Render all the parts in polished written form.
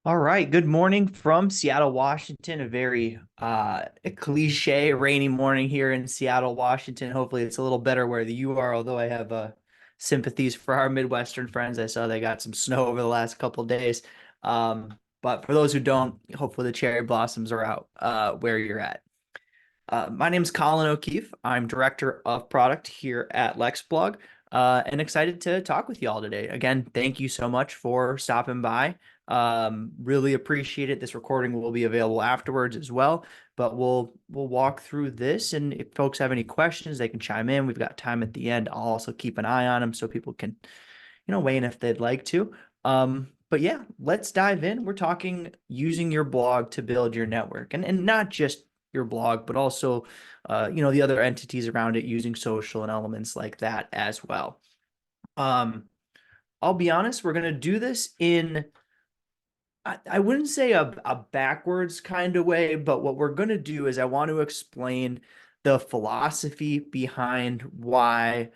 All right. Good morning from Seattle, Washington. A very a cliche rainy morning here in Seattle, Washington. Hopefully it's a little better where you are, although I have sympathies for our Midwestern friends. I saw they got some snow over the last couple of days. But for those who don't, hopefully the cherry blossoms are out where you're at. My name is Colin O'Keefe. I'm director of product here at LexBlog, and excited to talk with you all today. Again, thank you so much for stopping by. Really appreciate it. This recording will be available afterwards as well, but we'll walk through this, and if folks have any questions, they can chime in. We've got time at the end. I'll also keep an eye on them so people can, weigh in if they'd like to. But yeah, let's dive in. We're talking using your blog to build your network, and not just your blog, but also, the other entities around it using social and elements like that as well. Um, I'll be honest, we're gonna do this in I wouldn't say a backwards kind of way, but what we're gonna do is I want to explain the philosophy behind why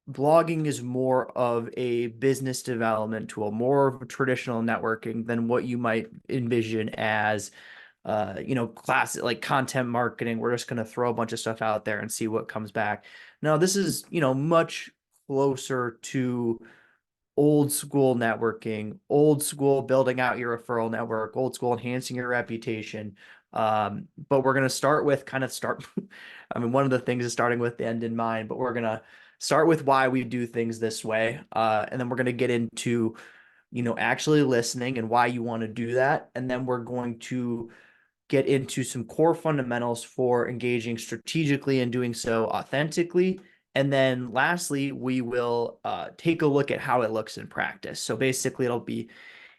blogging is more of a business development tool, more of a traditional networking than what you might envision as classic like content marketing. We're just going to throw a bunch of stuff out there and see what comes back. Now, this is, much closer to old school networking, old school building out your referral network, old school enhancing your reputation. But we're going to start with I mean, one of the things is starting with the end in mind, but we're going to start with why we do things this way. And then we're going to get into, actually listening and why you want to do that. And then we're going to get into some core fundamentals for engaging strategically and doing so authentically. And then lastly, we will take a look at how it looks in practice. So basically, it'll be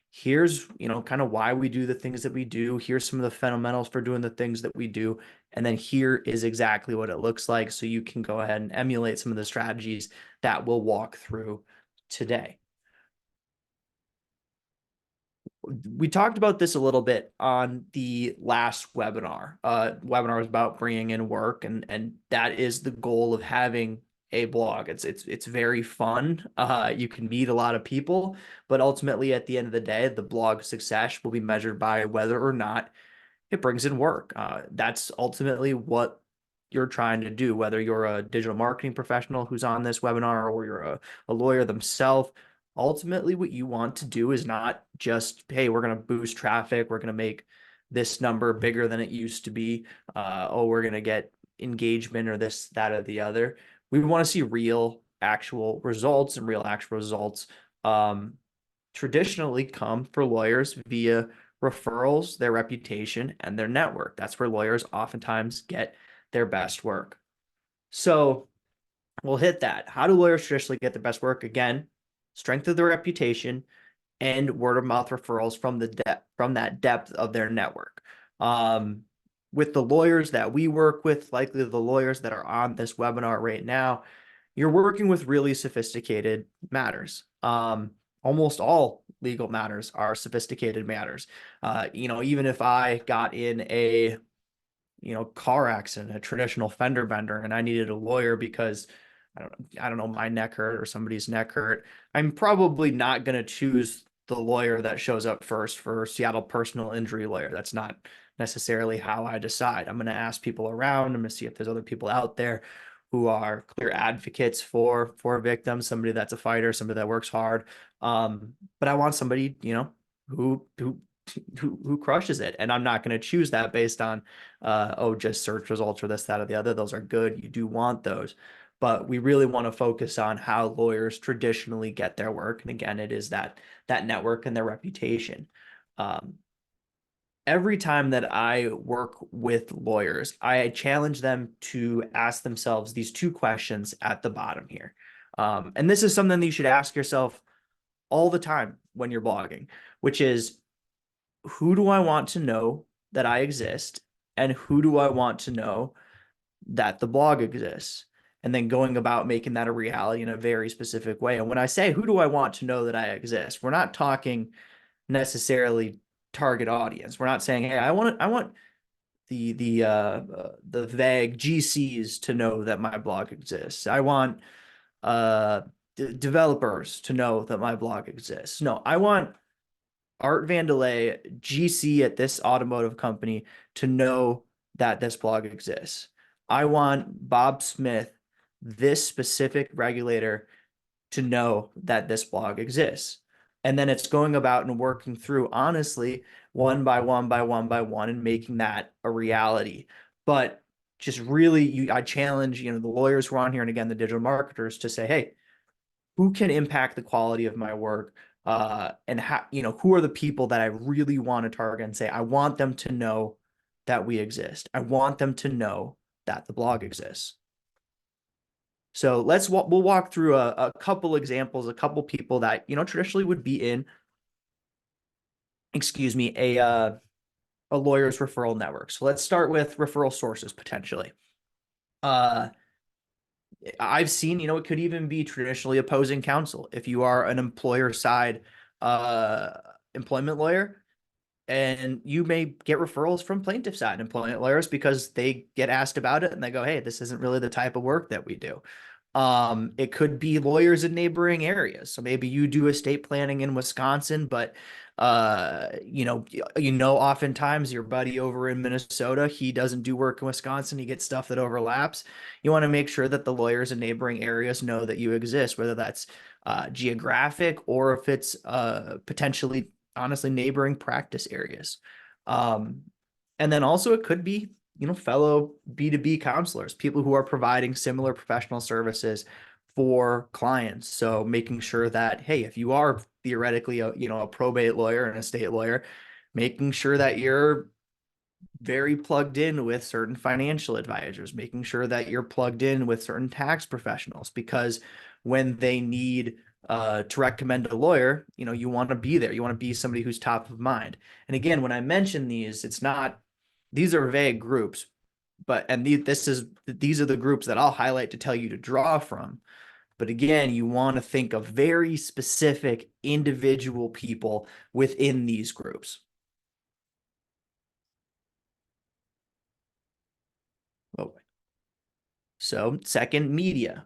here's, kind of why we do the things that we do. Here's some of the fundamentals for doing the things that we do. And then here is exactly what it looks like. So you can go ahead and emulate some of the strategies that we'll walk through today. We talked about this a little bit on the last webinar. Webinar was about bringing in work, and that is the goal of having a blog. It's very fun. You can meet a lot of people, but ultimately at the end of the day, the blog success will be measured by whether or not it brings in work. That's ultimately what you're trying to do, whether you're a digital marketing professional who's on this webinar or you're a lawyer themselves. Ultimately, what you want to do is not just, hey, we're going to boost traffic, we're going to make this number bigger than it used to be. Oh, we're going to get engagement or this, that, or the other. We want to see real, actual results, and real, actual results um, traditionally come for lawyers via referrals, their reputation, and their network. That's where lawyers oftentimes get their best work. So we'll hit that. How do lawyers traditionally get their best work? Again, strength of their reputation and word of mouth referrals from that depth of their network. With the lawyers that we work with, likely the lawyers that are on this webinar right now, you're working with really sophisticated matters. Almost all legal matters are sophisticated matters. Even if I got in a car accident, a traditional fender bender, and I needed a lawyer because I don't know, my neck hurt or somebody's neck hurt, I'm probably not going to choose the lawyer that shows up first for Seattle personal injury lawyer. That's not necessarily how I decide. I'm going to ask people around. I'm going to see if there's other people out there who are clear advocates for victims, somebody that's a fighter, somebody that works hard. But I want somebody, who crushes it. And I'm not going to choose that based on, just search results or this, that, or the other. Those are good. You do want those. But we really want to focus on how lawyers traditionally get their work. And again, it is that network and their reputation. Every time that I work with lawyers, I challenge them to ask themselves these two questions at the bottom here. And this is something that you should ask yourself all the time when you're blogging, which is, who do I want to know that I exist? And who do I want to know that the blog exists? And then going about making that a reality in a very specific way. And when I say, who do I want to know that I exist? We're not talking necessarily target audience. We're not saying, hey, I want the vague GCs to know that my blog exists. I want developers to know that my blog exists. No, I want Art Vandelay, GC at this automotive company, to know that this blog exists. I want Bob Smith, this specific regulator, to know that this blog exists. And then it's going about and working through, honestly, one by one by one by one, and making that a reality. But just really, I challenge, the lawyers who are on here, and again, the digital marketers, to say, hey, who can impact the quality of my work? And how, who are the people that I really want to target and say, I want them to know that we exist. I want them to know that the blog exists. So we'll walk through a couple examples, a couple people that, traditionally would be in, excuse me, a lawyer's referral network. So let's start with referral sources potentially. I've seen, it could even be traditionally opposing counsel. If you are an employer side employment lawyer, and you may get referrals from plaintiff side employment lawyers because they get asked about it and they go, hey, this isn't really the type of work that we do. It could be lawyers in neighboring areas. So maybe you do estate planning in Wisconsin, but oftentimes your buddy over in Minnesota, he doesn't do work in Wisconsin. He gets stuff that overlaps. You want to make sure that the lawyers in neighboring areas know that you exist, whether that's geographic or if it's potentially, honestly, neighboring practice areas. And then also it could be, fellow B2B counselors, people who are providing similar professional services for clients. So making sure that, hey, if you are theoretically a probate lawyer and a estate lawyer, making sure that you're very plugged in with certain financial advisors, making sure that you're plugged in with certain tax professionals, because when they need to recommend a lawyer, you want to be there. You want to be somebody who's top of mind. And again, when I mention these, these are vague groups, but these are the groups that I'll highlight to tell you to draw from. But again, you want to think of very specific individual people within these groups. Oh. So second, media.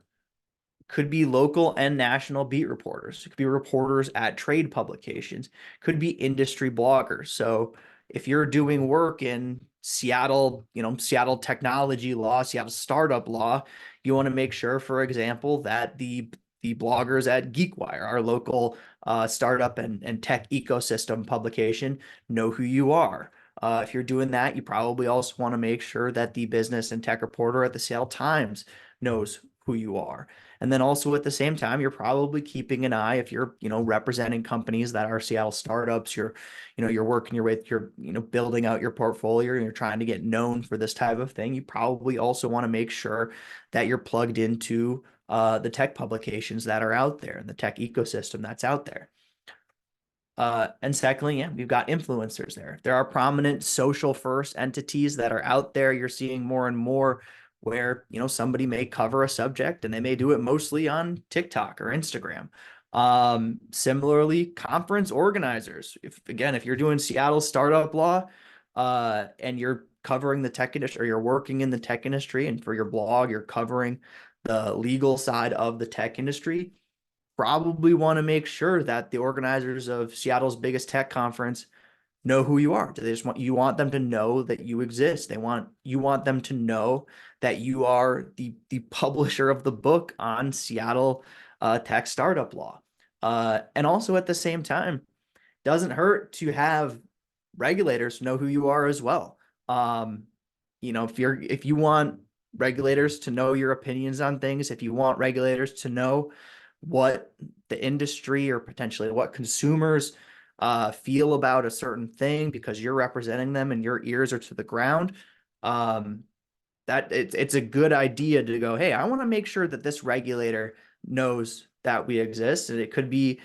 Could be local and national beat reporters. It could be reporters at trade publications. Could be industry bloggers. So if you're doing work in Seattle, Seattle technology law, Seattle startup law, you want to make sure, for example, that the bloggers at GeekWire, our local startup and tech ecosystem publication, know who you are. If you're doing that, you probably also want to make sure that the business and tech reporter at the Seattle Times knows who you are. And then also at the same time, you're probably keeping an eye, if you're, representing companies that are Seattle startups, you're working your way, you're, building out your portfolio and you're trying to get known for this type of thing. You probably also want to make sure that you're plugged into the tech publications that are out there and the tech ecosystem that's out there. And secondly, yeah, we've got influencers there. There are prominent social first entities that are out there. You're seeing more and more where, somebody may cover a subject and they may do it mostly on TikTok or Instagram. Similarly, conference organizers. If you're doing Seattle startup law, and you're covering the tech industry, or you're working in the tech industry, and for your blog, you're covering the legal side of the tech industry, probably want to make sure that the organizers of Seattle's biggest tech conference know who you are. They just you want them to know that you exist. You want them to know that you are the publisher of the book on Seattle tech startup law. And also at the same time, doesn't hurt to have regulators know who you are as well. If you want regulators to know your opinions on things, if you want regulators to know what the industry or potentially what consumers feel about a certain thing because you're representing them and your ears are to the ground, that it's a good idea to go, hey, I want to make sure that this regulator knows that we exist. And it could be,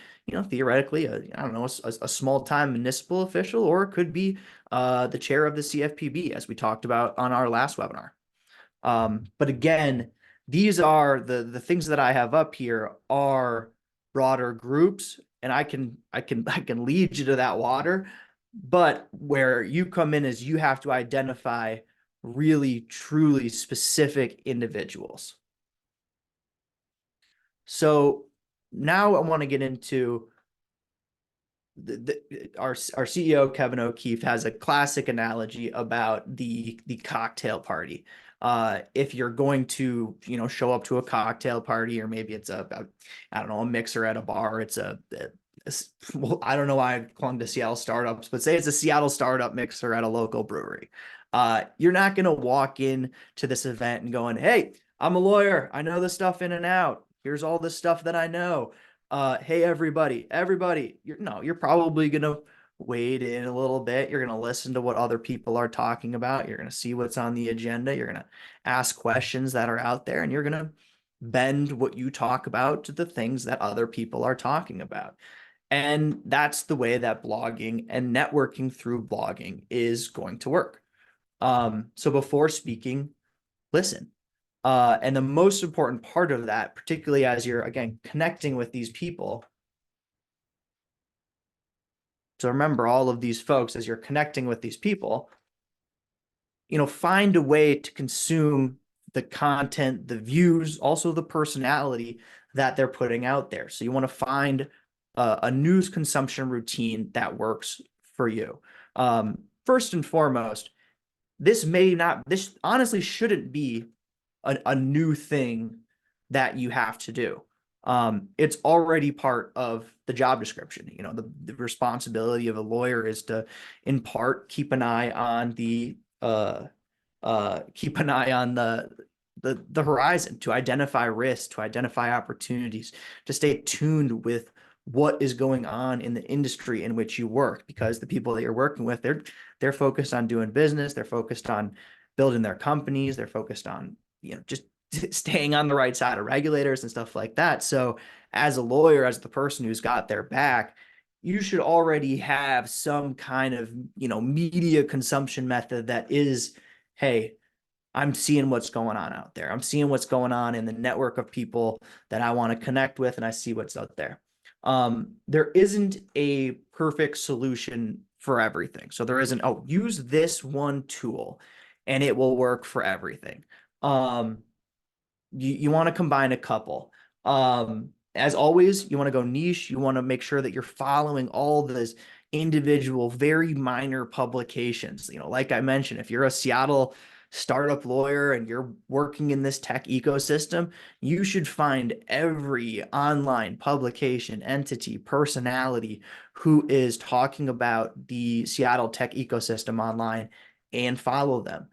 theoretically, I don't know, a small time municipal official, or it could be the chair of the CFPB, as we talked about on our last webinar. But again, these are the things that I have up here are broader groups, and I can lead you to that water. But where you come in is you have to identify really truly specific individuals. So now I want to get into our CEO Kevin O'Keefe has a classic analogy about the cocktail party. If you're going to show up to a cocktail party, or maybe it's I don't know, a mixer at a bar, it's well, I don't know why I clung to Seattle startups, but say it's a Seattle startup mixer at a local brewery. You're not going to walk in to this event and going, "Hey, I'm a lawyer. I know this stuff in and out. Here's all this stuff that I know. Hey, everybody." You're probably going to wade in a little bit. You're going to listen to what other people are talking about. You're going to see what's on the agenda. You're going to ask questions that are out there, and you're going to bend what you talk about to the things that other people are talking about. And that's the way that blogging and networking through blogging is going to work. So before speaking, listen. And the most important part of that, particularly as you're, again, connecting with these people. So remember all of these folks as you're connecting with these people, find a way to consume the content, the views, also the personality that they're putting out there. So you want to find a news consumption routine that works for you. First and foremost, this honestly shouldn't be a new thing that you have to do. It's already part of the job description. The responsibility of a lawyer is to, in part, keep an eye on the horizon, to identify risks, to identify opportunities, to stay tuned with what is going on in the industry in which you work, because the people that you're working with, they're focused on doing business, they're focused on building their companies, they're focused on just staying on the right side of regulators and stuff like that. So as a lawyer, as the person who's got their back, you should already have some kind of media consumption method that is, hey, I'm seeing what's going on out there. I'm seeing what's going on in the network of people that I want to connect with, and I see what's out there. There isn't a perfect solution for everything. So there isn't, use this one tool and it will work for everything. You want to combine a couple. As always, you want to go niche. You want to make sure that you're following all these individual, very minor publications. Like I mentioned, if you're a Seattle startup lawyer and you're working in this tech ecosystem, you should find every online publication, entity, personality who is talking about the Seattle tech ecosystem online and follow them.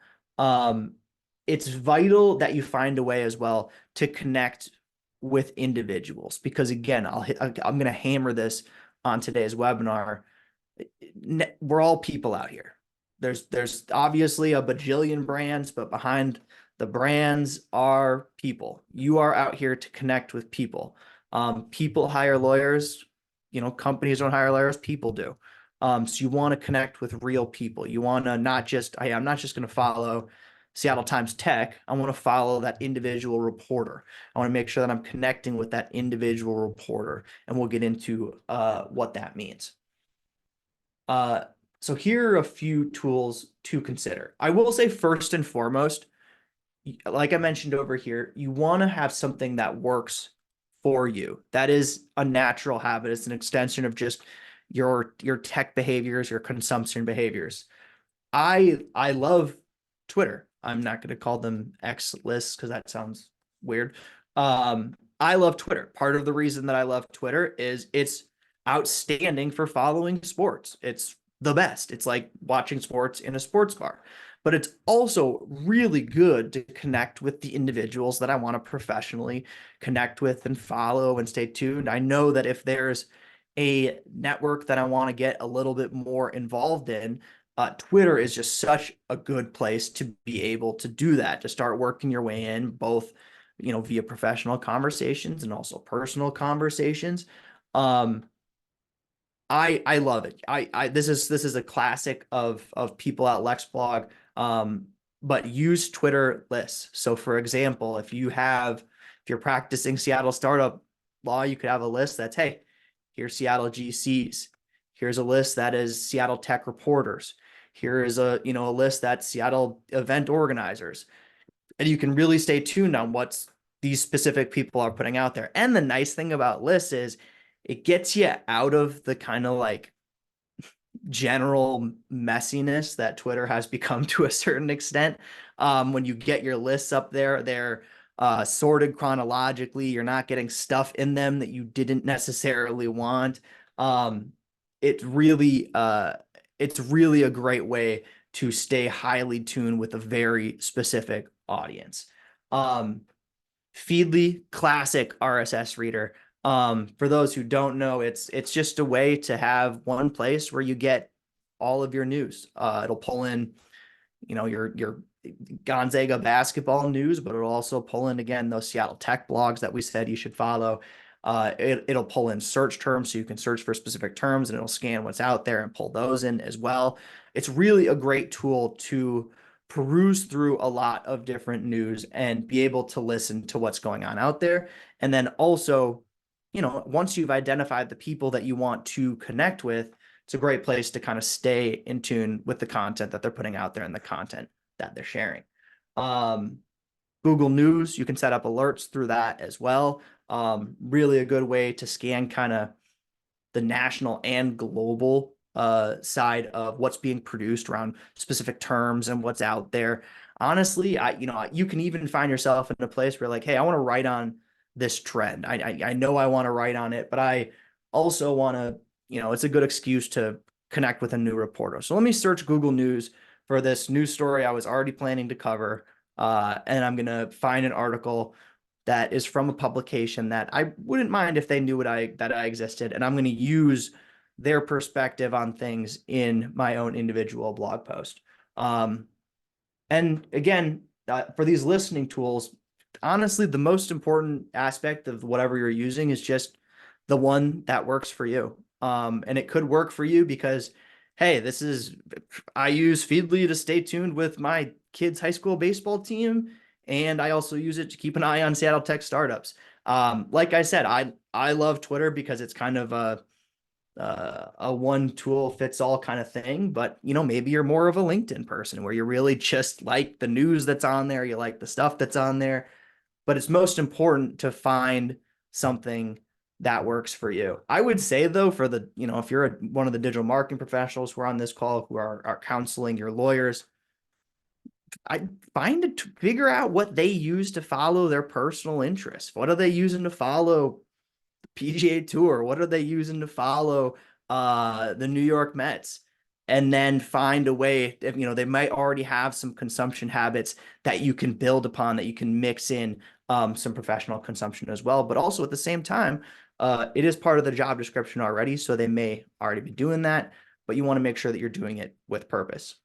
It's vital that you find a way as well to connect with individuals, because again, I'm going to hammer this on today's webinar. We're all people out here. There's obviously a bajillion brands, but behind the brands are people. You are out here to connect with people. People hire lawyers. Companies don't hire lawyers. People do. So you want to connect with real people. You want to not just, hey, I'm not just going to follow Seattle Times Tech. I want to follow that individual reporter. I want to make sure that I'm connecting with that individual reporter, and we'll get into what that means. So here are a few tools to consider. I will say first and foremost, like I mentioned over here, you want to have something that works for you. That is a natural habit. It's an extension of just your tech behaviors, your consumption behaviors. I love Twitter. I'm not going to call them X lists because that sounds weird. I love Twitter. Part of the reason that I love Twitter is it's outstanding for following sports. It's the best. It's like watching sports in a sports bar. But it's also really good to connect with the individuals that I want to professionally connect with and follow and stay tuned. I know that if there's a network that I want to get a little bit more involved in, Twitter is just such a good place to be able to do that, to start working your way in, both via professional conversations and also personal conversations. I love it. This is a classic of people at LexBlog. But use Twitter lists. So for example, if you're practicing Seattle startup law, you could have a list that's, hey, here's Seattle GCs. Here's a list that is Seattle tech reporters. Here is a list that's Seattle event organizers. And you can really stay tuned on what's these specific people are putting out there. And the nice thing about lists is it gets you out of the kind of like general messiness that Twitter has become to a certain extent. When you get your lists up there, they're sorted chronologically. You're not getting stuff in them that you didn't necessarily want. Um, it's really it's really a great way to stay highly tuned with a very specific audience. Um, Feedly, classic RSS reader. For those who don't know, it's just a way to have one place where you get all of your news. It'll pull in, your Gonzaga basketball news, but it'll also pull in again those Seattle Tech blogs that we said you should follow. It'll pull in search terms so you can search for specific terms, and it'll scan what's out there and pull those in as well. It's really a great tool to peruse through a lot of different news and be able to listen to what's going on out there. And then also, once you've identified the people that you want to connect with, it's a great place to kind of stay in tune with the content that they're putting out there and the content that they're sharing. Google News, you can set up alerts through that as well. Really a good way to scan kind of the national and global side of what's being produced around specific terms and what's out there. Honestly, you can even find yourself in a place where like, hey, I want to write on this trend. I know I want to write on it, but I also want to, it's a good excuse to connect with a new reporter. So let me search Google News for this news story I was already planning to cover. And I'm going to find an article that is from a publication that I wouldn't mind if they knew that I existed, and I'm going to use their perspective on things in my own individual blog post. And again, for these listening tools, honestly, the most important aspect of whatever you're using is just the one that works for you. And it could work for you because, hey, I use Feedly to stay tuned with my kids' high school baseball team, and I also use it to keep an eye on Seattle tech startups. Like I said, I love Twitter because it's kind of a one tool fits all kind of thing. But maybe you're more of a LinkedIn person where you really just like the news that's on there, you like the stuff that's on there. But it's most important to find something that works for you. I would say though, for the if you're one of the digital marketing professionals who are on this call who are counseling your lawyers, I find it to figure out what they use to follow their personal interests. What are they using to follow the PGA Tour? What are they using to follow the New York Mets? And then find a way, if they might already have some consumption habits that you can build upon, that you can mix in some professional consumption as well. But also at the same time, it is part of the job description already, so they may already be doing that, but you want to make sure that you're doing it with purpose.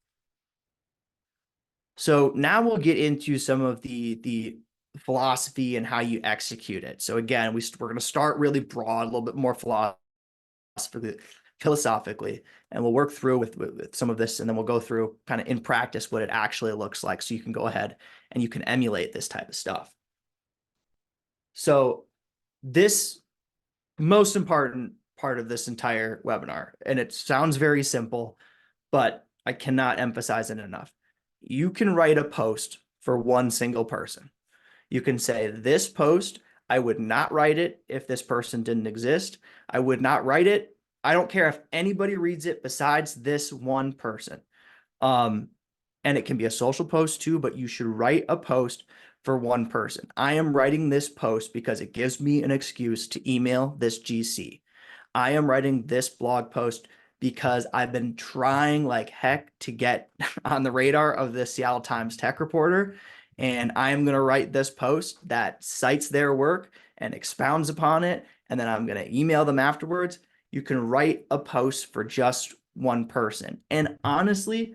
So now we'll get into some of the philosophy and how you execute it. So again, we're going to start really broad, a little bit more philosophically, and we'll work through with some of this, and then we'll go through kind of in practice what it actually looks like, so you can go ahead and you can emulate this type of stuff. So this most important part of this entire webinar, and it sounds very simple, but I cannot emphasize it enough. You can write a post for one single person. You can say, this post, I would not write it if this person didn't exist. I would not write it. I don't care if anybody reads it besides this one person. And it can be a social post too, but you should write a post for one person. I am writing this post because it gives me an excuse to email this GC. I am writing this blog post because I've been trying like heck to get on the radar of the Seattle Times tech reporter. And I'm going to write this post that cites their work and expounds upon it. And then I'm going to email them afterwards. You can write a post for just one person. And honestly,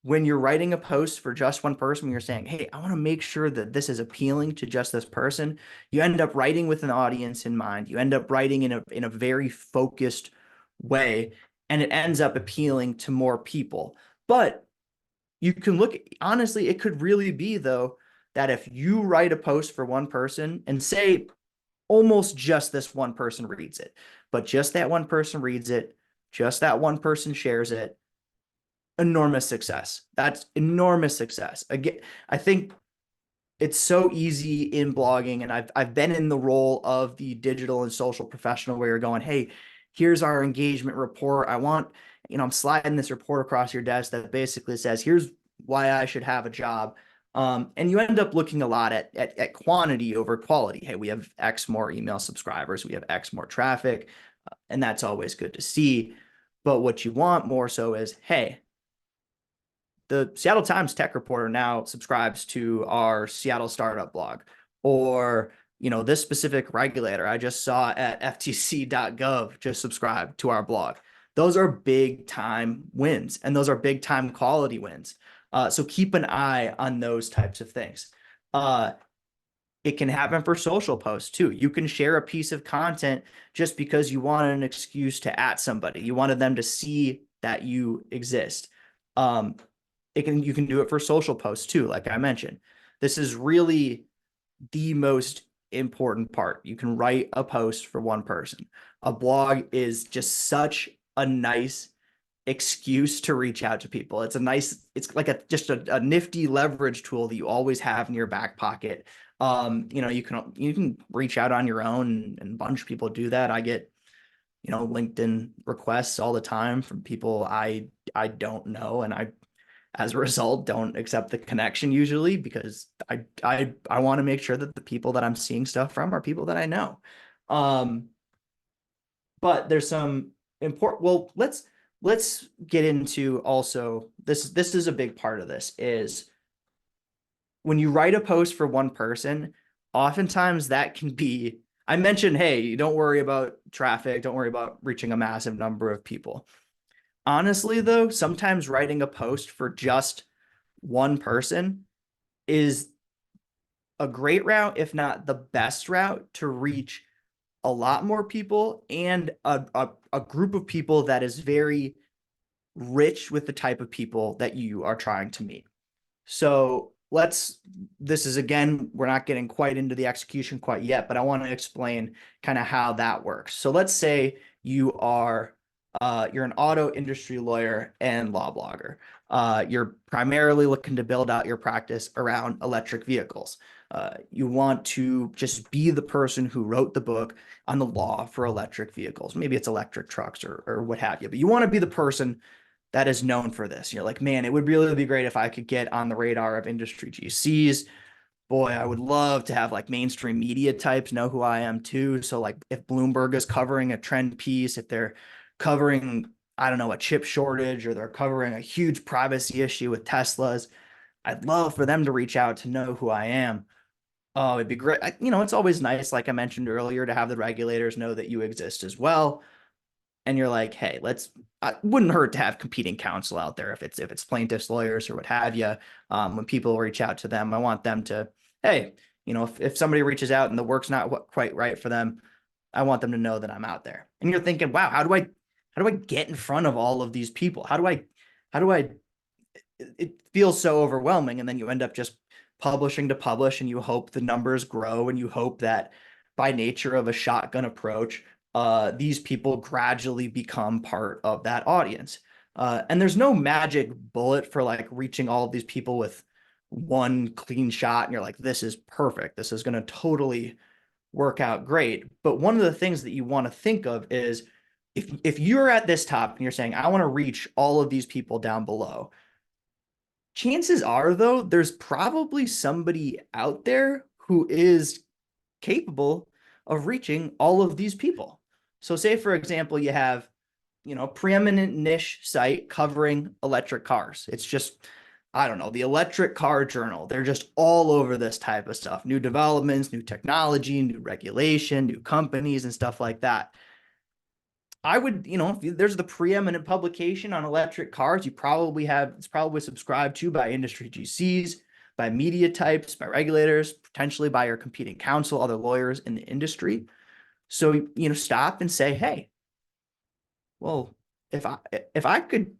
when you're writing a post for just one person, when you're saying, hey, I want to make sure that this is appealing to just this person, you end up writing with an audience in mind. You end up writing in a very focused way, and it ends up appealing to more people. But you can look, honestly, it could really be though, that if you write a post for one person and say almost just this one person reads it, but just that one person reads it, just that one person shares it, enormous success. That's enormous success. Again, I think it's so easy in blogging, and I've been in the role of the digital and social professional where you're going, hey, here's our engagement report. I want, I'm sliding this report across your desk that basically says, here's why I should have a job. And you end up looking a lot at quantity over quality. Hey, we have X more email subscribers, we have X more traffic, and that's always good to see. But what you want more so is, hey, the Seattle Times tech reporter now subscribes to our Seattle startup blog, or this specific regulator I just saw at ftc.gov just subscribed to our blog. Those are big time wins, and those are big time quality wins. So keep an eye on those types of things. It can happen for social posts too. You can share a piece of content just because you wanted an excuse to at somebody. You wanted them to see that you exist. You can do it for social posts too, like I mentioned. This is really the most important part. You can write a post for one person. A blog is just such a nice excuse to reach out to people. It's like just a nifty leverage tool that you always have in your back pocket. You can reach out on your own, and a bunch of people do that. I get LinkedIn requests all the time from people I don't know, and I, as a result, don't accept the connection usually, because I want to make sure that the people that I'm seeing stuff from are people that I know. But there's some important, well, let's get into also this is a big part of this, is when you write a post for one person, oftentimes that can be, I mentioned, hey, don't worry about traffic, don't worry about reaching a massive number of people. Honestly, though, sometimes writing a post for just one person is a great route, if not the best route, to reach a lot more people, and a group of people that is very rich with the type of people that you are trying to meet. So this is, again, we're not getting quite into the execution quite yet, but I want to explain kind of how that works. So let's say you're an auto industry lawyer and law blogger. You're primarily looking to build out your practice around electric vehicles. You want to just be the person who wrote the book on the law for electric vehicles. Maybe it's electric trucks or what have you, but you want to be the person that is known for this. You're like, man, it would really be great if I could get on the radar of industry GCs. Boy, I would love to have like mainstream media types know who I am too. So like if Bloomberg is covering a trend piece, if they're covering, I don't know, a chip shortage, or they're covering a huge privacy issue with Teslas, I'd love for them to reach out to know who I am. Oh, it'd be great. It's always nice, like I mentioned earlier, to have the regulators know that you exist as well. And you're like, hey, wouldn't hurt to have competing counsel out there if it's plaintiffs, lawyers, or what have you. When people reach out to them, I want them to, hey, if somebody reaches out and the work's not quite right for them, I want them to know that I'm out there. And you're thinking, wow, how do I get in front of all of these people? How do I it feels so overwhelming. And then you end up just publishing to publish, and you hope the numbers grow, and you hope that by nature of a shotgun approach, these people gradually become part of that audience. And there's no magic bullet for like reaching all of these people with one clean shot, and you're like, this is perfect, this is going to totally work out great. But one of the things that you want to think of is, if you're at this top and you're saying, I want to reach all of these people down below, chances are, though, there's probably somebody out there who is capable of reaching all of these people. So say, for example, you have, preeminent niche site covering electric cars. It's just, I don't know, the Electric Car Journal. They're just all over this type of stuff, new developments, new technology, new regulation, new companies, and stuff like that. I would, if there's the preeminent publication on electric cars, it's probably subscribed to by industry GCs, by media types, by regulators, potentially by your competing counsel, other lawyers in the industry. So, stop and say, hey, well, if I could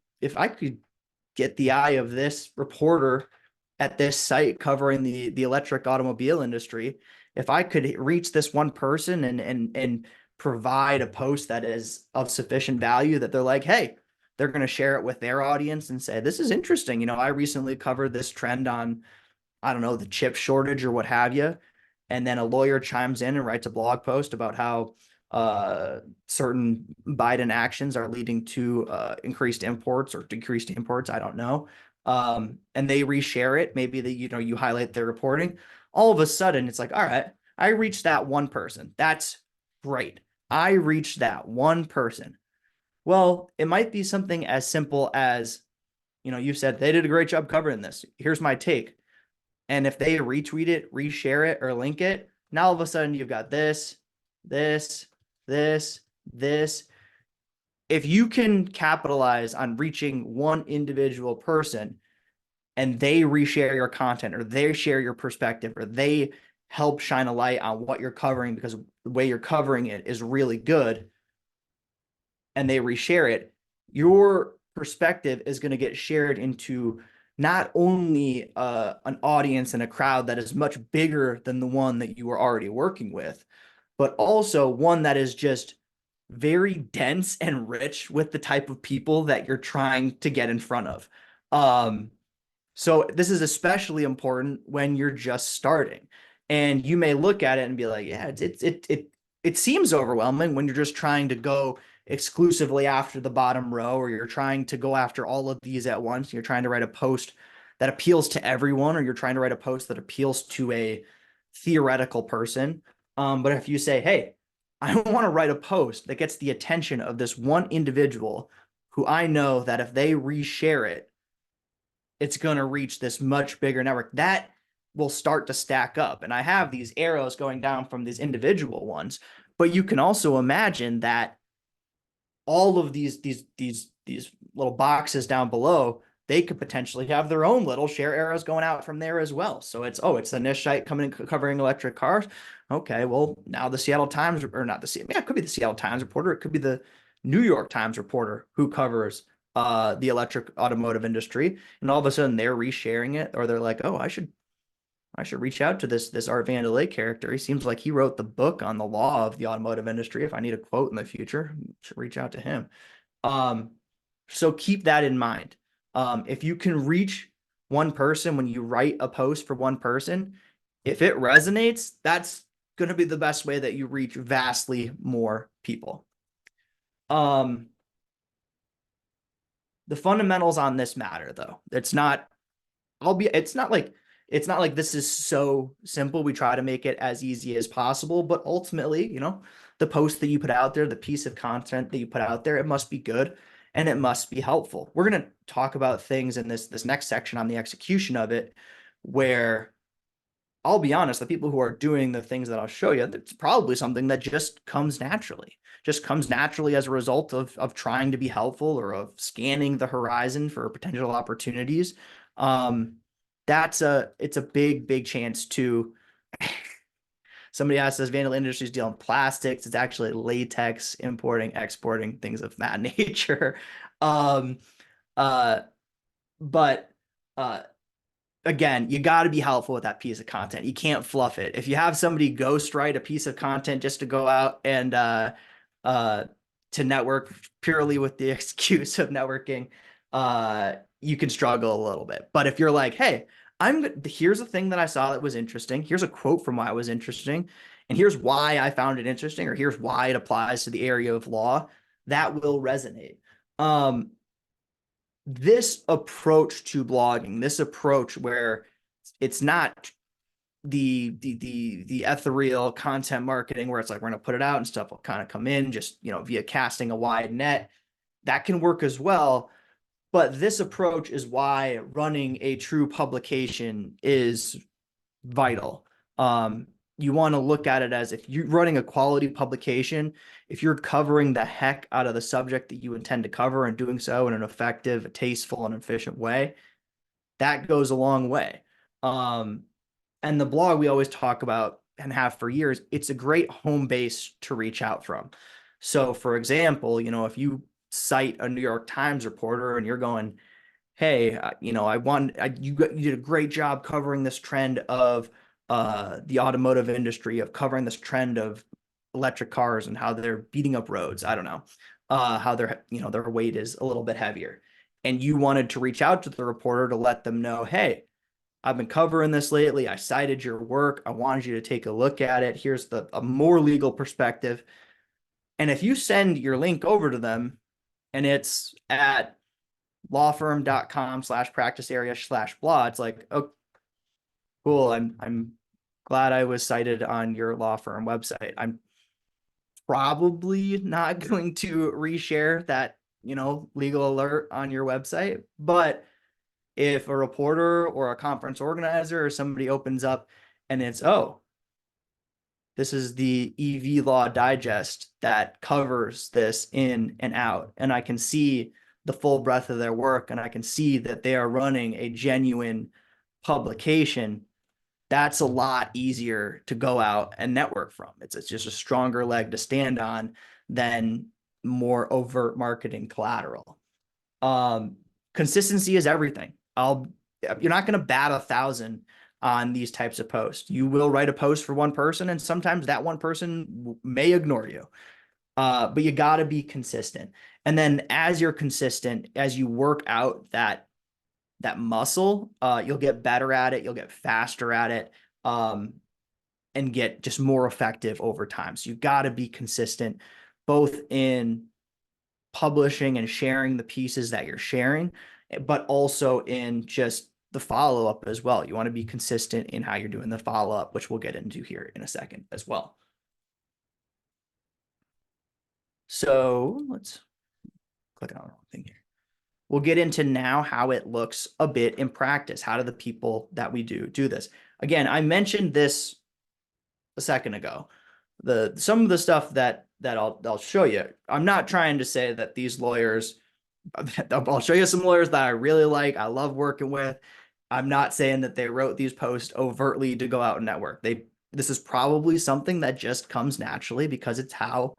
get the eye of this reporter at this site covering the electric automobile industry, if I could reach this one person and provide a post that is of sufficient value that they're like, hey, they're going to share it with their audience and say, this is interesting. I recently covered this trend on, I don't know, the chip shortage or what have you. And then a lawyer chimes in and writes a blog post about how certain Biden actions are leading to increased imports or decreased imports. I don't know. And they reshare it. Maybe that you highlight their reporting. All of a sudden, it's like, all right, I reached that one person. That's great. I reached that one person. Well, it might be something as simple as, you said they did a great job covering this. Here's my take. And if they retweet it, reshare it, or link it, now all of a sudden you've got this, this, this, this. If you can capitalize on reaching one individual person and they reshare your content or they share your perspective or they help shine a light on what you're covering because the way you're covering it is really good and they reshare it, your perspective is going to get shared into not only an audience and a crowd that is much bigger than the one that you are already working with, but also one that is just very dense and rich with the type of people that you're trying to get in front of. So this is especially important when you're just starting. And you may look at it and be like, yeah, it seems overwhelming when you're just trying to go exclusively after the bottom row, or you're trying to go after all of these at once. You're trying to write a post that appeals to everyone, or you're trying to write a post that appeals to a theoretical person. But if you say, hey, I want to write a post that gets the attention of this one individual who I know that if they reshare it, it's going to reach this much bigger network, that will start to stack up. And I have these arrows going down from these individual ones, but you can also imagine that all of these little boxes down below, they could potentially have their own little share arrows going out from there as well. So it's the niche site coming covering electric cars. Okay, well now the Seattle Times, or not it could be the Seattle Times reporter, it could be the New York Times reporter who covers the electric automotive industry, and all of a sudden they're resharing it, or they're like, oh, I should reach out to this Art Vandelay character. He seems like he wrote the book on the law of the automotive industry. If I need a quote in the future, I should reach out to him. So keep that in mind. If you can reach one person when you write a post for one person, if it resonates, that's going to be the best way that you reach vastly more people. The fundamentals on this matter, though. It's not like this is so simple. We try to make it as easy as possible, but ultimately, the post that you put out there, the piece of content that you put out there, it must be good and it must be helpful. We're going to talk about things in this next section on the execution of it, where I'll be honest, the people who are doing the things that I'll show you, it's probably something that just comes naturally as a result of trying to be helpful or of scanning the horizon for potential opportunities. It's a big chance to. Somebody asked, does Vandal Industries deal in plastics? It's actually latex, importing, exporting, things of that nature. But again, you got to be helpful with that piece of content. You can't fluff it. If you have somebody ghostwrite a piece of content just to go out and to network purely with the excuse of networking, you can struggle a little bit. But if you're like, hey, here's a thing that I saw that was interesting. Here's a quote from why it was interesting. And here's why I found it interesting, or here's why it applies to the area of law, that will resonate. This approach to blogging, this approach where it's not the ethereal content marketing where it's like, we're going to put it out and stuff will kind of come in just, via casting a wide net, that can work as well. But this approach is why running a true publication is vital. You want to look at it as, if you're running a quality publication, if you're covering the heck out of the subject that you intend to cover and doing so in an effective, tasteful, and efficient way, that goes a long way. And the blog we always talk about and have for years, it's a great home base to reach out from. So for example, if you cite a New York Times reporter and you're going, hey, you did a great job covering this trend of the automotive industry, of covering this trend of electric cars and how they're beating up roads. I don't know, how their weight is a little bit heavier. And you wanted to reach out to the reporter to let them know, hey, I've been covering this lately. I cited your work. I wanted you to take a look at it. Here's a more legal perspective. And if you send your link over to them and it's at lawfirm.com/practice area/blah, it's like, oh, cool. I'm glad I was cited on your law firm website. I'm probably not going to reshare that, legal alert on your website. But if a reporter or a conference organizer or somebody opens up and it's, oh, this is the EV Law Digest that covers this in and out, and I can see the full breadth of their work, and I can see that they are running a genuine publication, that's a lot easier to go out and network from. It's just a stronger leg to stand on than more overt marketing collateral. Um, Consistency is everything. You're not going to bat 1,000 on these types of posts. You will write a post for one person, and sometimes that one person may ignore you. But you got to be consistent. And then as you're consistent, as you work out that muscle, you'll get better at it, you'll get faster at it, and get just more effective over time. So you've got to be consistent, both in publishing and sharing the pieces that you're sharing, but also in just the follow-up as well. You want to be consistent in how you're doing the follow-up, which we'll get into here in a second as well. So let's click on the wrong thing here. We'll get into now how it looks a bit in practice. How do the people that we do this? Again, I mentioned this a second ago. Some of the stuff that I'll show you. I'm not trying to say that these lawyers, I'll show you some lawyers that I really like, I love working with. I'm not saying that they wrote these posts overtly to go out and network. This is probably something that just comes naturally because it's how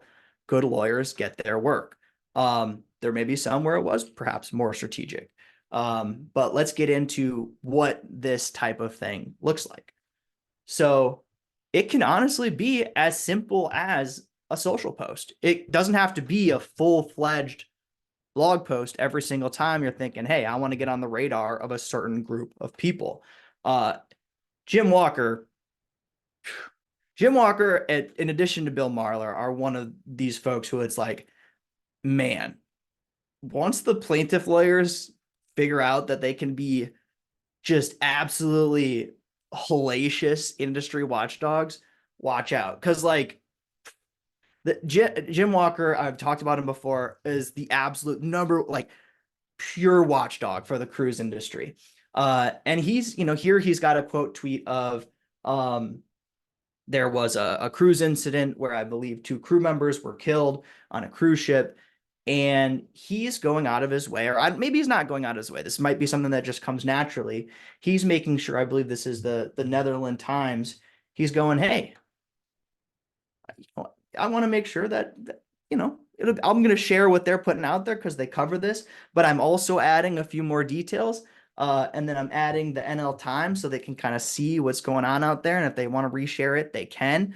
good lawyers get their work. There may be some where it was perhaps more strategic. But let's get into what this type of thing looks like. So it can honestly be as simple as a social post. It doesn't have to be a full-fledged blog post every single time you're thinking, hey, I want to get on the radar of a certain group of people. Jim Walker, in addition to Bill Marler, are one of these folks who it's like, man, once the plaintiff lawyers figure out that they can be just absolutely hellacious industry watchdogs, watch out. Because Jim Walker, I've talked about him before, is the absolute pure watchdog for the cruise industry. And he's, here he's got a quote tweet of, there was a cruise incident where I believe 2 crew members were killed on a cruise ship. And he's going out of his way, or maybe he's not going out of his way. This might be something that just comes naturally. He's making sure, I believe this is the Netherlands Times. He's going, hey, I want to make sure that I'm going to share what they're putting out there because they cover this, but I'm also adding a few more details. And then I'm adding the NL Times so they can kind of see what's going on out there. And if they want to reshare it, they can.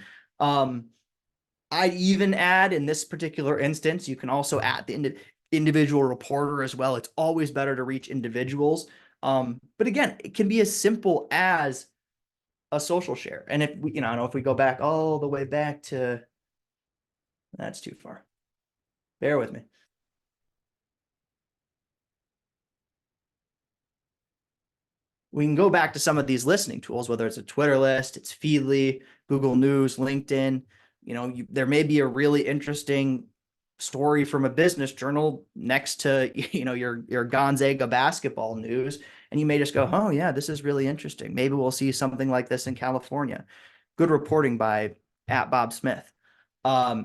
I'd even add, in this particular instance, you can also add the individual reporter as well. It's always better to reach individuals. But again, it can be as simple as a social share. And if we, if we go back all the way back to, that's too far. Bear with me. We can go back to some of these listening tools, whether it's a Twitter list, it's Feedly, Google News, LinkedIn. There may be a really interesting story from a business journal next to, your Gonzaga basketball news. And you may just go, oh yeah, this is really interesting. Maybe we'll see something like this in California. Good reporting by @BobSmith.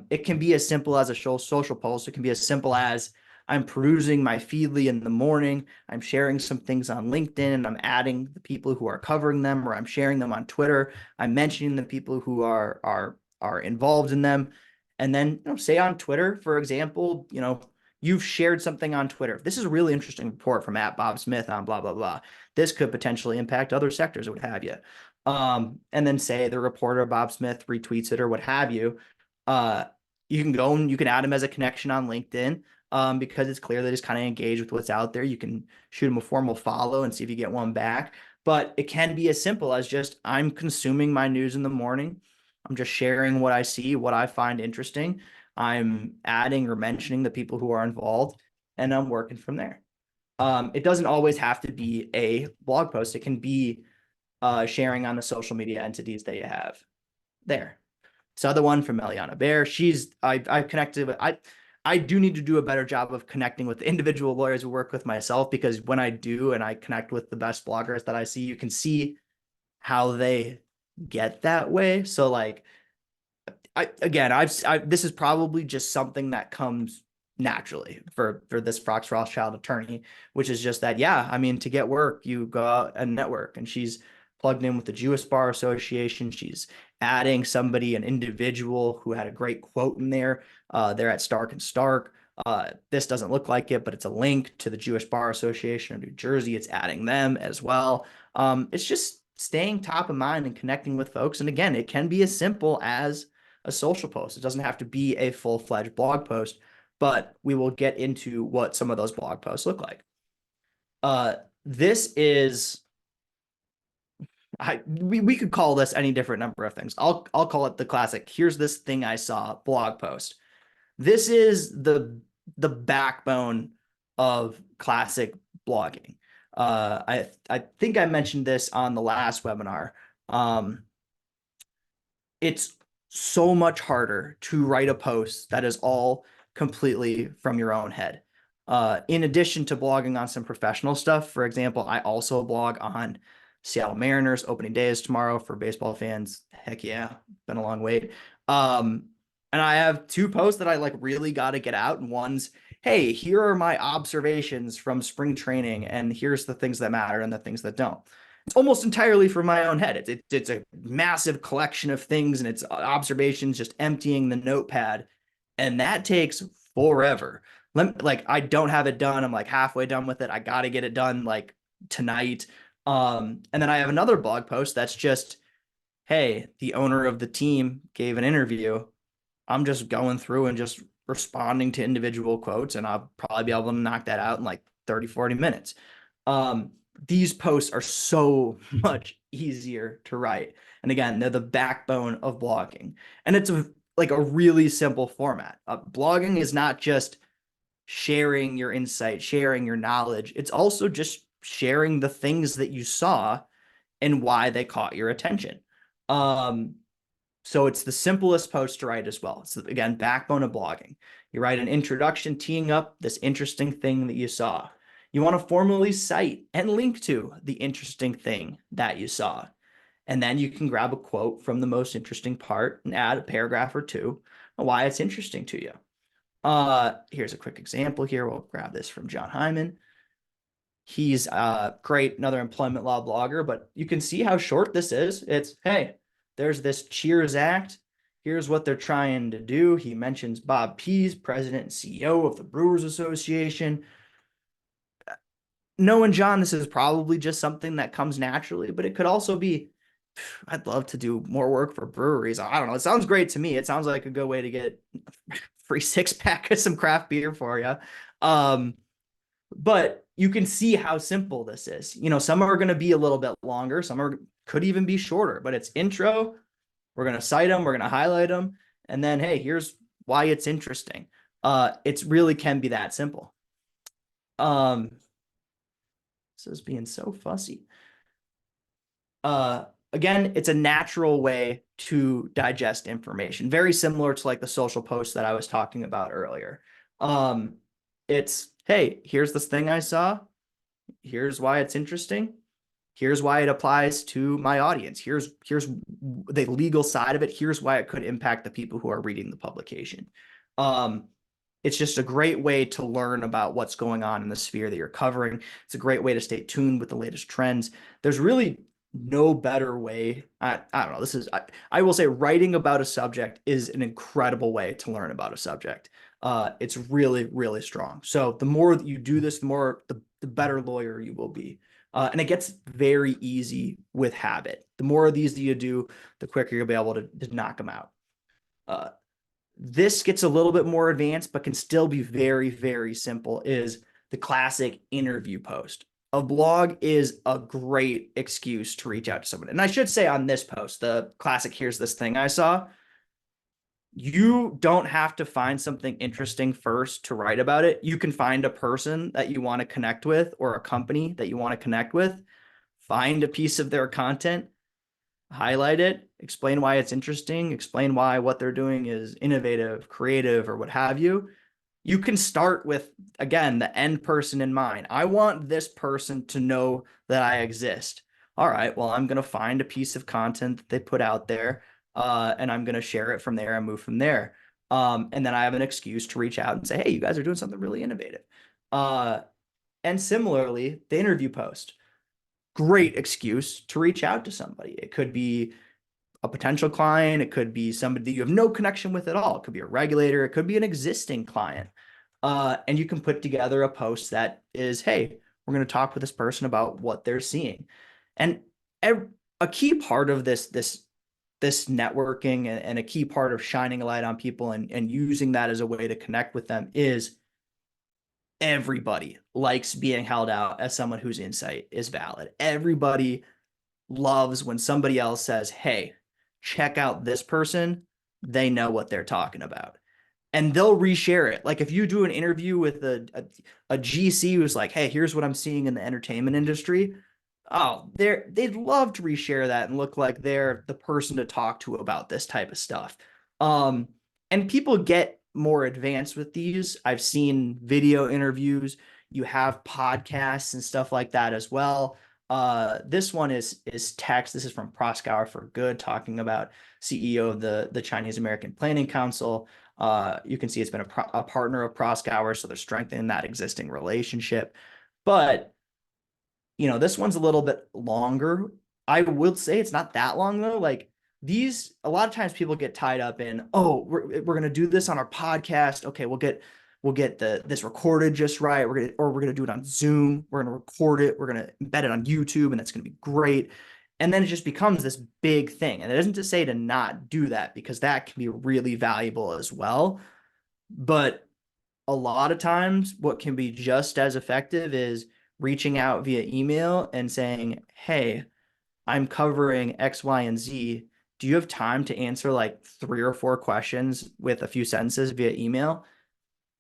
It can be as simple as a social post. It can be as simple as, I'm perusing my Feedly in the morning. I'm sharing some things on LinkedIn and I'm adding the people who are covering them, or I'm sharing them on Twitter. I'm mentioning the people who are involved in them. And then, say on Twitter, for example, you've shared something on Twitter. This is a really interesting report from @BobSmith on blah, blah, blah. This could potentially impact other sectors or what have you. And then say the reporter Bob Smith retweets it or what have you. You can go and you can add him as a connection on LinkedIn. Because it's clear that he's kind of engaged with what's out there. You can shoot him a formal follow and see if you get one back. But it can be as simple as just, I'm consuming my news in the morning. I'm just sharing what I see, what I find interesting. I'm adding or mentioning the people who are involved, and I'm working from there. It doesn't always have to be a blog post. It can be sharing on the social media entities that you have there. This other one from Eliana Bear. I've connected with I do need to do a better job of connecting with the individual lawyers who work with myself, because when I do and I connect with the best bloggers that I see, you can see how they get that way. So like this is probably just something that comes naturally for this Fox Rothschild attorney, which is just that, yeah, I mean, to get work, you go out and network. And she's plugged in with the Jewish Bar Association. She's adding somebody, an individual who had a great quote in there. They're at Stark and Stark. This doesn't look like it, but it's a link to the Jewish Bar Association of New Jersey. It's adding them as well. It's just staying top of mind and connecting with folks. And again, it can be as simple as a social post. It doesn't have to be a full-fledged blog post, but we will get into what some of those blog posts look like. This is we could call this any different number of things. I'll call it the classic "here's this thing I saw" blog post. This is the backbone of classic blogging. I think I mentioned this on the last webinar. It's so much harder to write a post that is all completely from your own head. In addition to blogging on some professional stuff, for example, I also blog on Seattle Mariners. Opening day is tomorrow for baseball fans. Heck yeah, been a long wait. And I have two posts that I like really got to get out. And one's, hey, here are my observations from spring training, and here's the things that matter and the things that don't. It's almost entirely from my own head. It's a massive collection of things, and it's observations, just emptying the notepad, and that takes forever. Like I don't have it done. I'm like halfway done with it. I got to get it done like tonight. And then I have another blog post that's just, hey, the owner of the team gave an interview. I'm just going through and just responding to individual quotes, and I'll probably be able to knock that out in like 30, 40 minutes. These posts are so much easier to write. And again, they're the backbone of blogging. And it's like a really simple format. Blogging is not just sharing your insight, sharing your knowledge. It's also just sharing the things that you saw and why they caught your attention. So it's the simplest post to write as well. It's, again, backbone of blogging. You write an introduction teeing up this interesting thing that you saw. You want to formally cite and link to the interesting thing that you saw. And then you can grab a quote from the most interesting part and add a paragraph or two on why it's interesting to you. Here's a quick example here. We'll grab this from John Hyman. He's great, another employment law blogger, but you can see how short this is. It's, hey, there's this Cheers Act. Here's what they're trying to do. He mentions Bob Pease, president and CEO of the Brewers Association. Knowing John, this is probably just something that comes naturally, but it could also be, I'd love to do more work for breweries. I don't know. It sounds great to me. It sounds like a good way to get free 6-pack of some craft beer for you. But you can see how simple this is. You know, some are going to be a little bit longer. Could even be shorter, but it's intro. We're going to cite them. We're going to highlight them. And then, hey, here's why it's interesting. It really can be that simple. This is being so fussy. Again, it's a natural way to digest information, very similar to like the social posts that I was talking about earlier. It's, hey, here's this thing I saw. Here's why it's interesting. Here's why it applies to my audience. Here's the legal side of it. Here's why it could impact the people who are reading the publication. It's just a great way to learn about what's going on in the sphere that you're covering. It's a great way to stay tuned with the latest trends. There's really no better way. I don't know. I will say writing about a subject is an incredible way to learn about a subject. It's really, really strong. So the more that you do this, the better lawyer you will be. And it gets very easy with habit. The more of these that you do, the quicker you'll be able to knock them out. This gets a little bit more advanced, but can still be very, very simple, is the classic interview post. A blog is a great excuse to reach out to someone. And I should say on this post, the classic, here's this thing I saw. You don't have to find something interesting first to write about it. You can find a person that you want to connect with or a company that you want to connect with, find a piece of their content, highlight it, explain why it's interesting, explain why what they're doing is innovative, creative, or what have you. You can start with, again, the end person in mind. I want this person to know that I exist. All right, well, I'm going to find a piece of content that they put out there, and I'm going to share it from there and move from there. And then I have an excuse to reach out and say, hey, you guys are doing something really innovative. Uh, and similarly, the interview post, great excuse to reach out to somebody. It could be a potential client, it could be somebody that you have no connection with at all. It could be a regulator, it could be an existing client. And you can put together a post that is, hey, we're going to talk with this person about what they're seeing. And a key part of this networking and a key part of shining a light on people and using that as a way to connect with them is everybody likes being held out as someone whose insight is valid. Everybody loves when somebody else says, hey, check out this person. They know what they're talking about. And they'll reshare it. Like if you do an interview with a GC who's like, hey, here's what I'm seeing in the entertainment industry. Oh, they'd love to reshare that and look like they're the person to talk to about this type of stuff. Um, and people get more advanced with these. I've seen video interviews. You have podcasts and stuff like that as well. This one is text. This is from Proskauer for Good, talking about CEO of the Chinese American Planning Council. You can see it's been a partner of Proskauer, so they're strengthening that existing relationship. But this one's a little bit longer. I will say it's not that long though. Like these, a lot of times people get tied up in, oh, we're gonna do this on our podcast. Okay, we'll get this recorded just right. We're gonna do it on Zoom. We're gonna record it. We're gonna embed it on YouTube, and it's gonna be great. And then it just becomes this big thing. And it isn't to say to not do that because that can be really valuable as well. But a lot of times, what can be just as effective is reaching out via email and saying, hey, I'm covering X, Y, and Z. Do you have time to answer like 3 or 4 questions with a few sentences via email?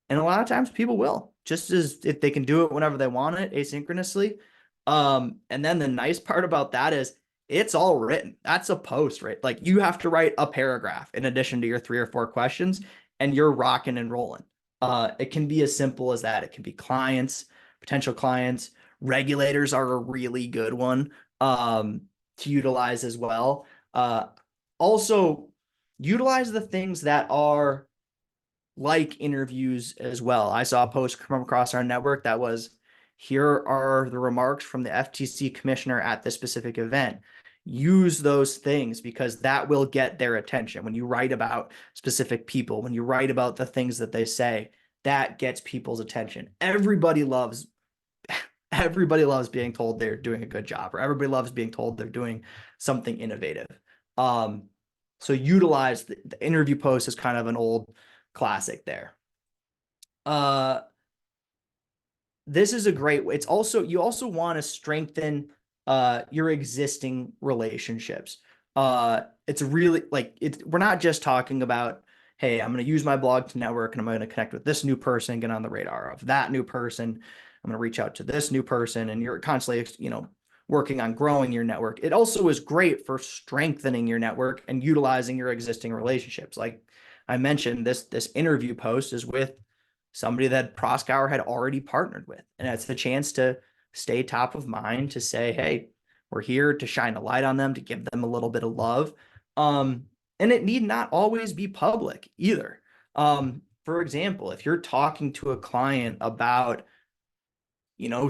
And a lot of times people will, just as if they can do it whenever they want it asynchronously. And then the nice part about that is it's all written. That's a post, right? Like you have to write a paragraph in addition to your 3 or 4 questions, and you're rocking and rolling. It can be as simple as that. It can be clients, potential clients, regulators are a really good one to utilize as well. Also, utilize the things that are like interviews as well. I saw a post come across our network that was, here are the remarks from the FTC commissioner at this specific event. Use those things because that will get their attention. When you write about specific people, when you write about the things that they say, that gets people's attention. Everybody loves being told they're doing a good job, or everybody loves being told they're doing something innovative. Um, so utilize the interview post as kind of an old classic there. Uh, this is a great way. It's also, you also want to strengthen your existing relationships. It's really like we're not just talking about, hey, I'm going to use my blog to network and I'm going to connect with this new person, get on the radar of that new person. I'm going to reach out to this new person, and you're constantly, working on growing your network. It also is great for strengthening your network and utilizing your existing relationships. Like I mentioned, this interview post is with somebody that Proskauer had already partnered with. And it's the chance to stay top of mind, to say, hey, we're here to shine a light on them, to give them a little bit of love. And it need not always be public either. For example, if you're talking to a client about,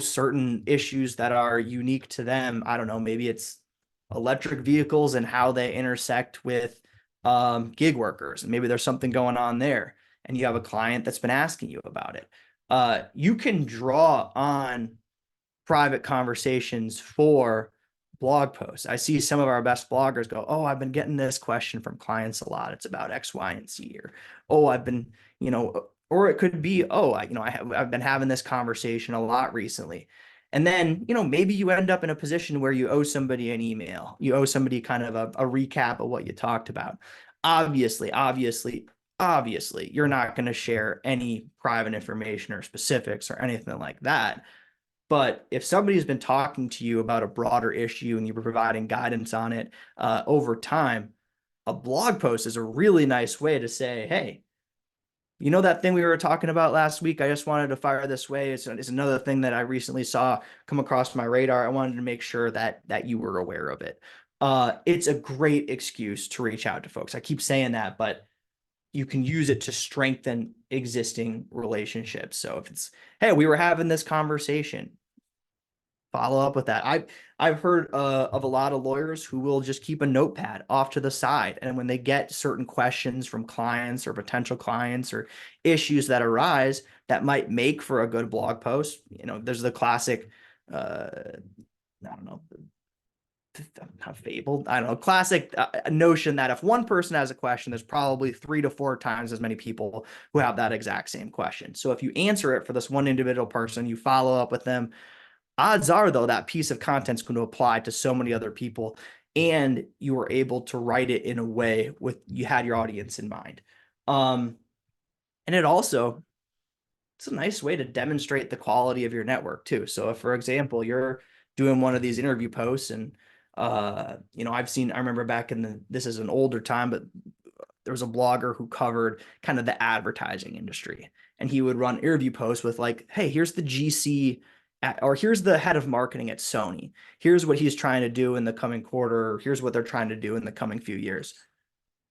certain issues that are unique to them, I don't know, maybe it's electric vehicles and how they intersect with gig workers, and maybe there's something going on there, and you have a client that's been asking you about it. You can draw on private conversations for blog posts. I see some of our best bloggers go, oh, I've been getting this question from clients a lot. It's about X, Y, and Z, or, oh, I've been, or it could be, oh, I've been having this conversation a lot recently. And then, maybe you end up in a position where you owe somebody an email. You owe somebody kind of a recap of what you talked about. Obviously, you're not going to share any private information or specifics or anything like that. But if somebody's been talking to you about a broader issue and you're providing guidance on it over time, a blog post is a really nice way to say, hey, you know that thing we were talking about last week? I just wanted to fire this way. It's another thing that I recently saw come across my radar. I wanted to make sure that you were aware of it. It's a great excuse to reach out to folks. I keep saying that, but you can use it to strengthen existing relationships. So if it's, hey, we were having this conversation, follow up with that. I've heard of a lot of lawyers who will just keep a notepad off to the side, and when they get certain questions from clients or potential clients or issues that arise that might make for a good blog post, there's the classic, I don't know, not fabled, I don't know, classic notion that if one person has a question, there's probably 3 to 4 times as many people who have that exact same question. So if you answer it for this one individual person, you follow up with them, odds are, though, that piece of content is going to apply to so many other people, and you were able to write it in a way with you had your audience in mind. And it's a nice way to demonstrate the quality of your network too. So if, for example, you're doing one of these interview posts and I remember back this is an older time, but there was a blogger who covered kind of the advertising industry, and he would run interview posts with like, hey, here's the GC or here's the head of marketing at Sony. Here's what he's trying to do in the coming quarter. Here's what they're trying to do in the coming few years.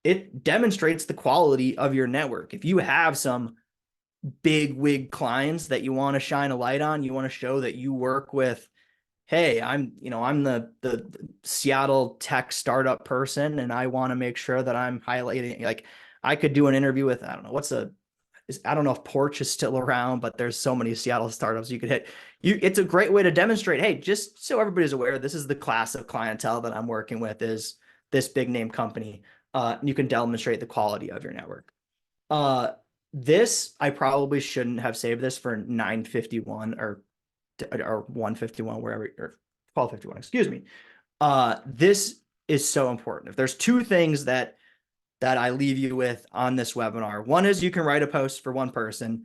It demonstrates the quality of your network. If you have some big wig clients that you want to shine a light on, you want to show that you work with, hey, I'm the Seattle tech startup person, and I want to make sure that I'm highlighting, like, I could do an interview with, I don't know, I don't know if Porch is still around, but there's so many Seattle startups you could hit. It's a great way to demonstrate, hey, just so everybody's aware, this is the class of clientele that I'm working with, is this big name company. You can demonstrate the quality of your network. This, I probably shouldn't have saved this for 951 or 151, wherever, or 1251, excuse me. This is so important. If there's two things that I leave you with on this webinar, one is you can write a post for one person.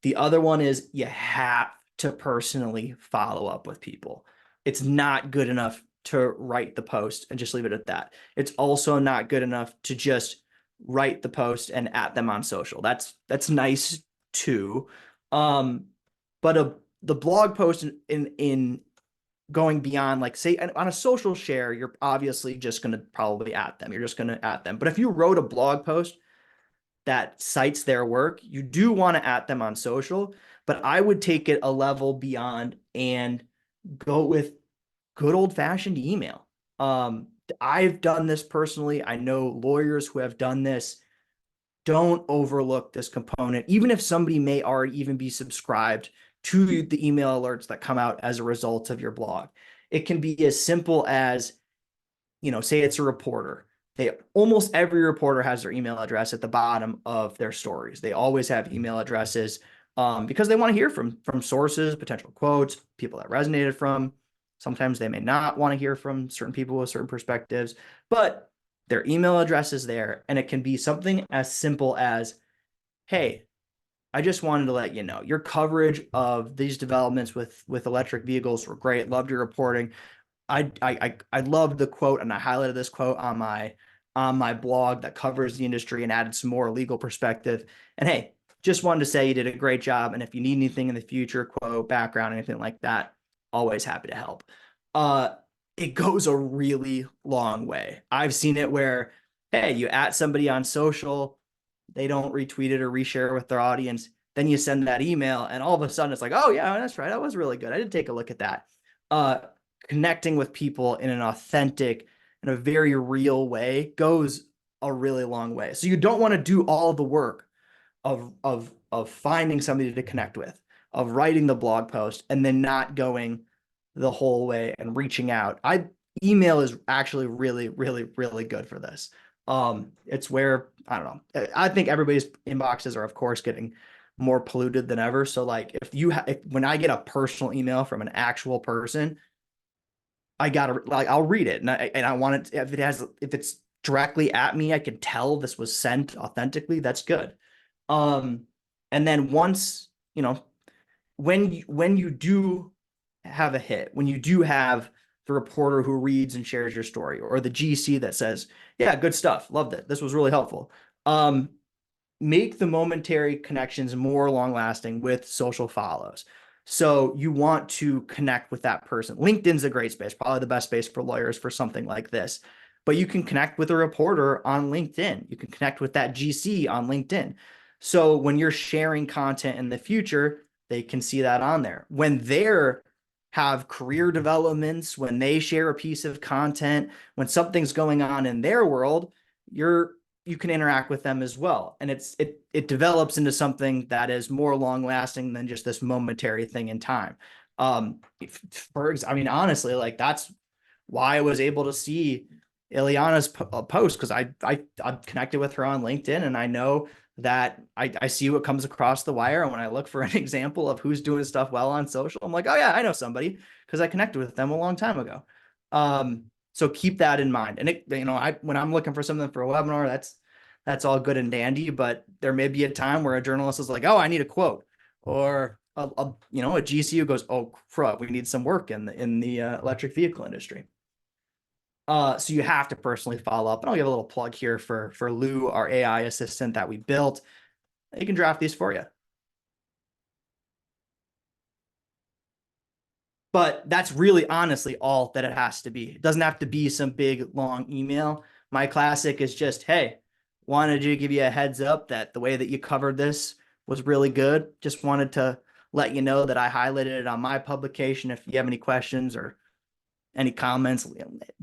The other one is you have to personally follow up with people. It's not good enough to write the post and just leave it at that. It's also not good enough to just write the post and at them on social. That's nice too. But the blog post in going beyond, like, say on a social share, you're obviously just going to probably at them. You're just going to at them. But if you wrote a blog post that cites their work, you do want to at them on social. But I would take it a level beyond and go with good old fashioned email. I've done this personally. I know lawyers who have done this. Don't overlook this component, even if somebody may already even be subscribed to the email alerts that come out as a result of your blog. It can be as simple as, say it's a reporter. Almost every reporter has their email address at the bottom of their stories. They always have email addresses because they want to hear from sources, potential quotes, people that resonated from. Sometimes they may not want to hear from certain people with certain perspectives, but their email address is there, and it can be something as simple as, hey, I just wanted to let you know your coverage of these developments with electric vehicles were great. Loved your reporting. I loved the quote, and I highlighted this quote on my blog that covers the industry and added some more legal perspective. And hey, just wanted to say you did a great job. And if you need anything in the future, quote, background, anything like that, always happy to help. It goes a really long way. I've seen it where, hey, you at somebody on social, they don't retweet it or reshare it with their audience. Then you send that email, and all of a sudden it's like, oh yeah, that's right, that was really good. I did take a look at that. Connecting with people in an authentic and a very real way goes a really long way. So you don't want to do all the work of finding somebody to connect with, of writing the blog post, and then not going the whole way and reaching out. Email is actually really, really, really good for this. It's where, I don't know, I think everybody's inboxes are, of course, getting more polluted than ever. So like when I get a personal email from an actual person, I'll read it, and I want it, if it's directly at me, I can tell this was sent authentically. That's good. Um, and then once, when you do have a hit, when you do have the reporter who reads and shares your story, or the GC that says, yeah, good stuff, loved it, this was really helpful. Make the momentary connections more long lasting with social follows. So you want to connect with that person. LinkedIn's a great space, probably the best space for lawyers for something like this. But you can connect with a reporter on LinkedIn. You can connect with that GC on LinkedIn. So when you're sharing content in the future, they can see that on there. When they're have career developments, when they share a piece of content, when something's going on in their world, you can interact with them as well. And it develops into something that is more long lasting than just this momentary thing in time. I mean, honestly, like that's why I was able to see Ileana's post, because I'm connected with her on LinkedIn, and I know that I see what comes across the wire. And when I look for an example of who's doing stuff well on social, I'm like, oh yeah, I know somebody because I connected with them a long time ago. So keep that in mind. And when I'm looking for something for a webinar, that's all good and dandy, but there may be a time where a journalist is like, oh, I need a quote, or a GC who goes, oh crud, we need some work in the electric vehicle industry. So you have to personally follow up. And I'll give a little plug here for Lou, our AI assistant that we built. He can draft these for you. But that's really honestly all that it has to be. It doesn't have to be some big long email. My classic is just, hey, wanted to give you a heads up that the way that you covered this was really good. Just wanted to let you know that I highlighted it on my publication. If you have any questions or any comments,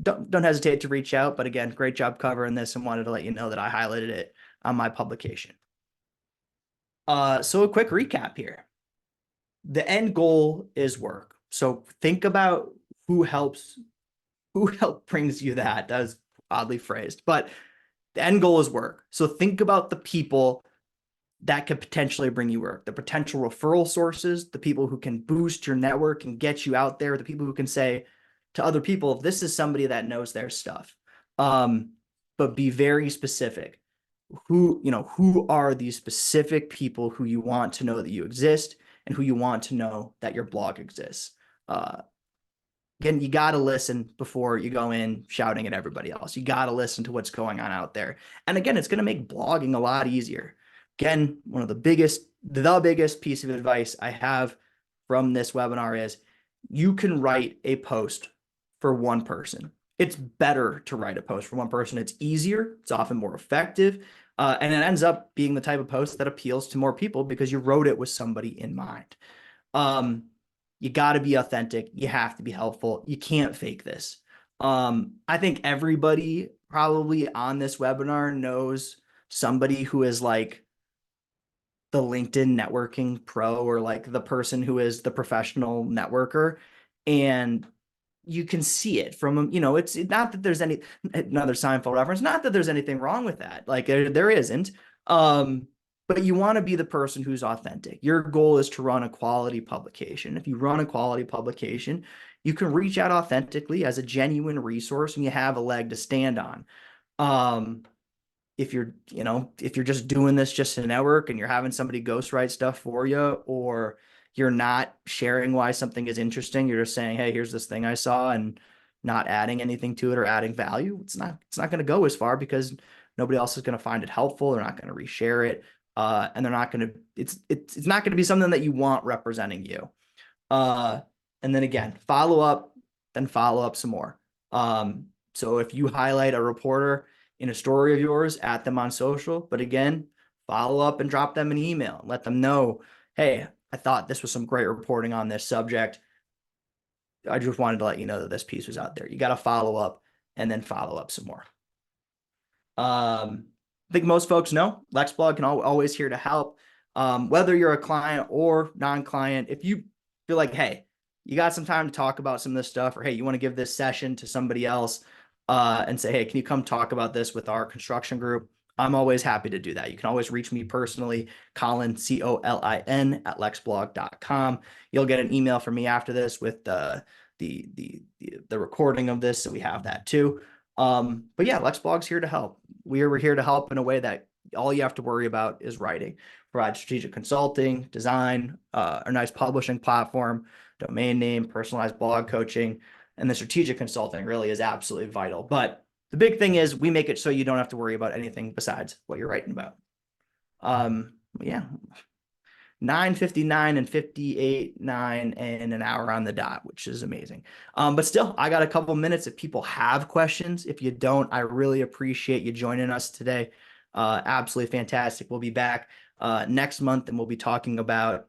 don't hesitate to reach out. But again, great job covering this, and wanted to let you know that I highlighted it on my publication. So a quick recap here. The end goal is work. So think about who helps brings you that. That was oddly phrased, but the end goal is work. So think about the people that could potentially bring you work, the potential referral sources, the people who can boost your network and get you out there, the people who can say to other people, this is somebody that knows their stuff. But be very specific. Who are these specific people who you want to know that you exist and who you want to know that your blog exists? Again, you got to listen before you go in shouting at everybody else. You got to listen to what's going on out there. And again, it's going to make blogging a lot easier. Again, the biggest piece of advice I have from this webinar is you can write a post for one person. It's better to write a post for one person. It's easier. It's often more effective. And it ends up being the type of post that appeals to more people because you wrote it with somebody in mind. You got to be authentic. You have to be helpful. You can't fake this. I think everybody probably on this webinar knows somebody who is like the LinkedIn networking pro, or like the person who is the professional networker. And you can see it from, it's not that there's another Seinfeld reference, not that there's anything wrong with that. Like there isn't. But you want to be the person who's authentic. Your goal is to run a quality publication. If you run a quality publication, you can reach out authentically as a genuine resource, and you have a leg to stand on. If you're just doing this just to network and you're having somebody ghostwrite stuff for you, or you're not sharing why something is interesting, you're just saying, hey, here's this thing I saw, and not adding anything to it or adding value, it's not going to go as far because nobody else is going to find it helpful. They're not going to reshare it. And they're not going to, it's not going to be something that you want representing you. And then again, follow up some more. So if you highlight a reporter in a story of yours, at them on social, but again, follow up and drop them an email and let them know, hey, I thought this was some great reporting on this subject. I just wanted to let you know that this piece was out there. You got to follow up and then follow up some more. I think most folks know LexBlog can always here to help. Whether you're a client or non-client, if you feel like, hey, you got some time to talk about some of this stuff, or hey, you want to give this session to somebody else, and say, hey, can you come talk about this with our construction group? I'm always happy to do that. You can always reach me personally, Colin, COLIN at lexblog.com. You'll get an email from me after this with the recording of this, so we have that too. But yeah, LexBlog's here to help. We're here to help in a way that all you have to worry about is writing. Provide strategic consulting, design, a nice publishing platform, domain name, personalized blog coaching, and the strategic consulting really is absolutely vital. But the big thing is we make it so you don't have to worry about anything besides what you're writing about. Yeah, 9:59 and 58:09 and an hour on the dot, which is amazing. But still, I got a couple minutes if people have questions. If you don't, I really appreciate you joining us today. Absolutely fantastic. We'll be back next month and we'll be talking about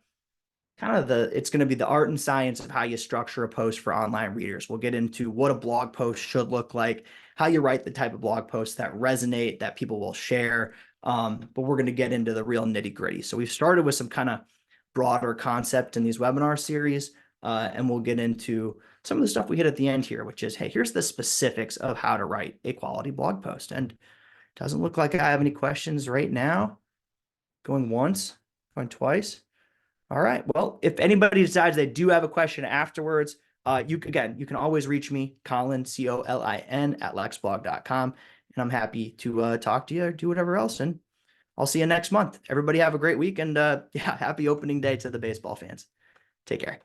kind of it's going to be the art and science of how you structure a post for online readers. We'll get into what a blog post should look like, how you write the type of blog posts that resonate, that people will share. But we're going to get into the real nitty gritty. So we've started with some kind of broader concept in these webinar series, and we'll get into some of the stuff we hit at the end here, which is, hey, here's the specifics of how to write a quality blog post. And it doesn't look like I have any questions right now. Going once, going twice. All right. Well, if anybody decides they do have a question afterwards, you can always reach me, Colin, Colin at lexblog.com. And I'm happy to talk to you or do whatever else. And I'll see you next month. Everybody have a great week. And yeah, happy opening day to the baseball fans. Take care.